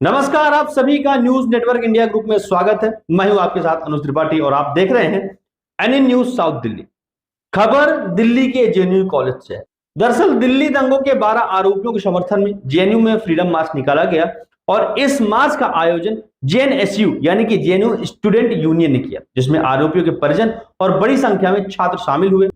नमस्कार, आप सभी का न्यूज नेटवर्क इंडिया ग्रुप में स्वागत है। मैं हूं आपके साथ अनुज त्रिपाठी और आप देख रहे हैं एनएन न्यूज साउथ दिल्ली। खबर दिल्ली के जेएनयू कॉलेज से है। दरअसल दिल्ली दंगों के 12 आरोपियों के समर्थन में जेएनयू में फ्रीडम मार्च निकाला गया और इस मार्च का आयोजन जेएनएसयू यानी कि जेएनयू स्टूडेंट यूनियन ने किया, जिसमें आरोपियों के परिजन और बड़ी संख्या में छात्र शामिल हुए।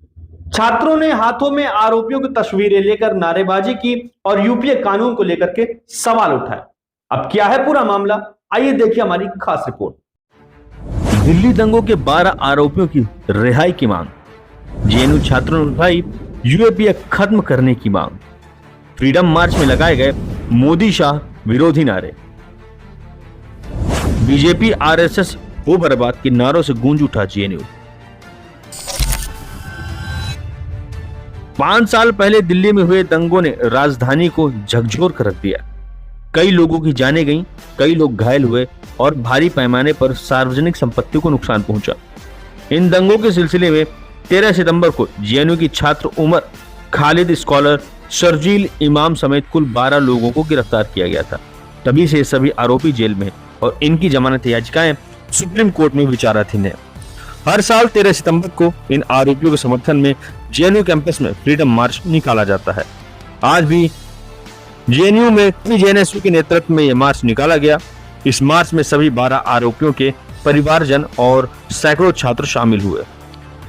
छात्रों ने हाथों में आरोपियों की तस्वीरें लेकर नारेबाजी की और यूपीए कानून को लेकर के सवाल उठाए। अब क्या है पूरा मामला, आइए देखिए हमारी खास रिपोर्ट। दिल्ली दंगों के 12 आरोपियों की रिहाई की मांग, जेएनयू छात्रों ने उठाई यूएपीए खत्म करने की मांग, फ्रीडम मार्च में लगाए गए मोदी शाह विरोधी नारे, बीजेपी आरएसएस हो बर्बाद के नारों से गूंज उठा जेएनयू। 5 साल पहले दिल्ली में हुए दंगों ने राजधानी को झकझोर कर रख दिया। कई लोगों की जानें गईं, कई लोग घायल हुए और भारी पैमाने पर सार्वजनिक संपत्ति को नुकसान पहुंचा। इन दंगों के सिलसिले में 13 सितंबर को जेएनयू की छात्र उमर खालिद स्कॉलर शर्जील इमाम समेत कुल 12 लोगों को गिरफ्तार किया गया था। तभी से सभी आरोपी जेल में और इनकी जमानत याचिकाएं सुप्रीम कोर्ट में विचाराधीन है। हर साल 13 सितंबर को इन आरोपियों के समर्थन में जेएनयू कैंपस में फ्रीडम मार्च निकाला जाता है। आज भी जेएनयू में जेएनएसयू के नेतृत्व में यह मार्च निकाला गया। इस मार्च में सभी 12 आरोपियों के परिवारजन और सैकड़ों छात्र शामिल हुए।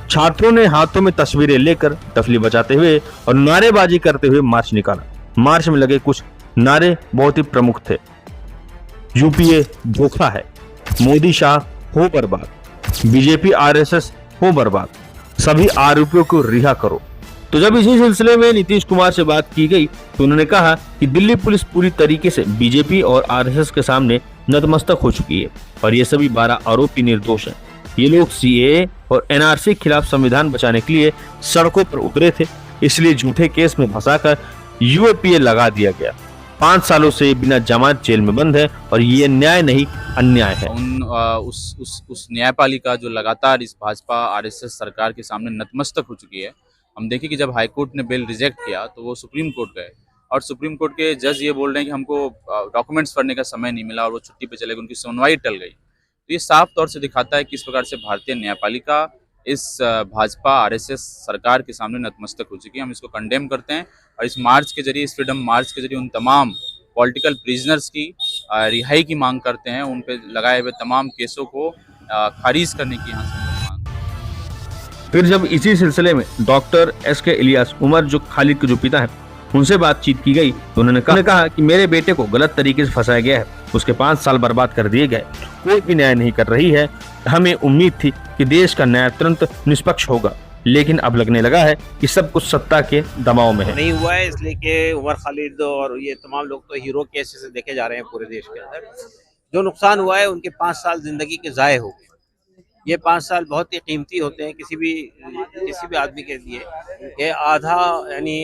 छात्रों ने हाथों में तस्वीरें लेकर टफली बजाते हुए और नारेबाजी करते हुए मार्च निकाला। मार्च में लगे कुछ नारे बहुत ही प्रमुख थे। यूपीए धोखा है, मोदी शाह हो बर्बाद, बीजेपी आरएसएस हो बर्बाद, सभी आरोपियों को रिहा करो। तो जब इसी सिलसिले में नीतीश कुमार से बात की गई तो उन्होंने कहा कि दिल्ली पुलिस पूरी तरीके से बीजेपी और आरएसएस के सामने नतमस्तक हो चुकी है और ये सभी 12 आरोपी निर्दोष हैं। ये लोग सीएए और एनआरसी के खिलाफ संविधान बचाने के लिए सड़कों पर उतरे थे, इसलिए झूठे केस में फंसाकर यूएपीए लगा दिया गया। 5 सालों से बिना जमानत जेल में बंद है और ये न्याय नहीं अन्याय है। उस न्यायपालिका जो लगातार इस भाजपा आरएसएस सरकार के सामने नतमस्तक हो चुकी है। हम देखें कि जब हाई कोर्ट ने बिल रिजेक्ट किया तो वो सुप्रीम कोर्ट गए और सुप्रीम कोर्ट के जज ये बोल रहे हैं कि हमको डॉक्यूमेंट्स पढ़ने का समय नहीं मिला और वो छुट्टी पे चले गए, उनकी सुनवाई टल गई। तो ये साफ तौर से दिखाता है किस प्रकार से भारतीय न्यायपालिका इस भाजपा आरएसएस सरकार के सामने नतमस्तक हो चुकी है। हम इसको कंडेम करते हैं और इस मार्च के जरिए, इस फ्रीडम मार्च के जरिए उन तमाम पॉलिटिकल प्रिजनर्स की रिहाई की मांग करते हैं। उन पर लगाए हुए तमाम केसों को खारिज करने की यहाँ से फिर जब इसी सिलसिले में डॉक्टर एसके इलियास उमर जो खालिद के जो पिता हैं उनसे बातचीत की गई तो उन्होंने कहा कि मेरे बेटे को गलत तरीके से फंसाया गया है, उसके 5 साल बर्बाद कर दिए गए, कोई भी न्याय नहीं कर रही है। हमें उम्मीद थी कि देश का न्यायतंत्र निष्पक्ष होगा, लेकिन अब लगने लगा है कि सब कुछ सत्ता के दबाव में है। नहीं हुआ है, इसलिए कि उमर खालिद और ये तमाम लोग तो हीरो केस से देखे जा रहे हैं पूरे देश के अंदर। जो नुकसान हुआ है उनके 5 साल जिंदगी के ज़ाय हो गए। ये 5 साल बहुत ही कीमती होते हैं किसी भी आदमी के लिए। ये आधा यानी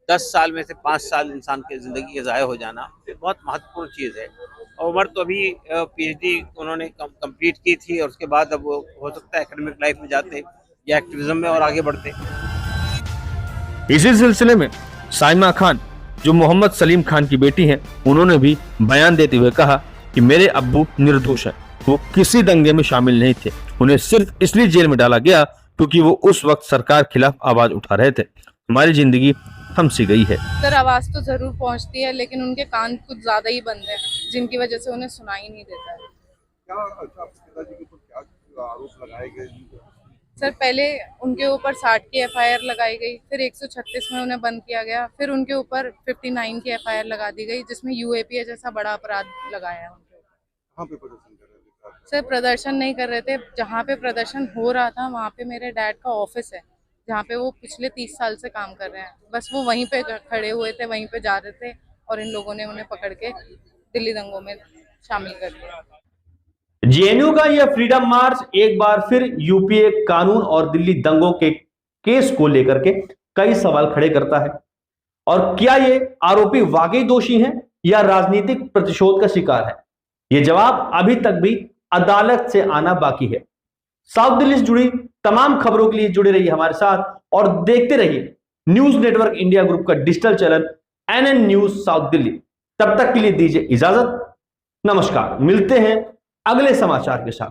10 साल में से 5 साल इंसान के ज़िंदगी के ज़ाय हो जाना ये बहुत महत्वपूर्ण चीज़ है। और उमर तो अभी पीएचडी उन्होंने कंप्लीट की थी और उसके बाद अब वो हो सकता है एकेडमिक लाइफ में जाते या एक्टिविज्म में और आगे बढ़ते। इसी सिलसिले में साइमा खान जो मोहम्मद सलीम खान की बेटी हैं, उन्होंने भी बयान देते हुए कहा कि मेरे अब्बू निर्दोष हैं, वो किसी दंगे में शामिल नहीं थे, उन्हें सिर्फ इसलिए जेल में डाला गया क्योंकि वो उस वक्त सरकार खिलाफ आवाज उठा रहे थे। हमारी जिंदगी हमसे गई है। सर आवाज तो जरूर पहुंचती है, लेकिन उनके कान कुछ ज्यादा ही बंद है, जिनकी वजह से उन्हें सुनाई नहीं देता है। क्या आरोप लगाए गए? सर पहले उनके ऊपर 60 की एफआईआर लगाई गई, फिर 136 में उन्हें बंद किया गया, फिर उनके ऊपर 59 की एफआईआर लगा दी गई, जिसमें यूएपीए जैसा बड़ा अपराध लगाया है उनके ऊपर। सर प्रदर्शन नहीं कर रहे थे, जहाँ पे प्रदर्शन हो रहा था वहाँ पे मेरे डैड का ऑफिस है, जहाँ पे वो पिछले 30 साल से काम कर रहे हैं। बस वो वहीं पे खड़े हुए थे, वहीं पे जा रहे थे और इन लोगों ने उन्हें पकड़ के दिल्ली दंगों में शामिल कर दिया। जेएनयू का यह फ्रीडम मार्च एक बार फिर यूपीए कानून और दिल्ली दंगों के केस को लेकर के कई सवाल खड़े करता है। और क्या ये आरोपी वाकई दोषी हैं या राजनीतिक प्रतिशोध का शिकार है, ये जवाब अभी तक भी अदालत से आना बाकी है। साउथ दिल्ली से जुड़ी तमाम खबरों के लिए जुड़े रहिए हमारे साथ और देखते रहिए न्यूज नेटवर्क इंडिया ग्रुप का digital channel NN news South Delhi. तब तक के लिए दीजिए इजाजत। नमस्कार, मिलते हैं अगले समाचार के साथ।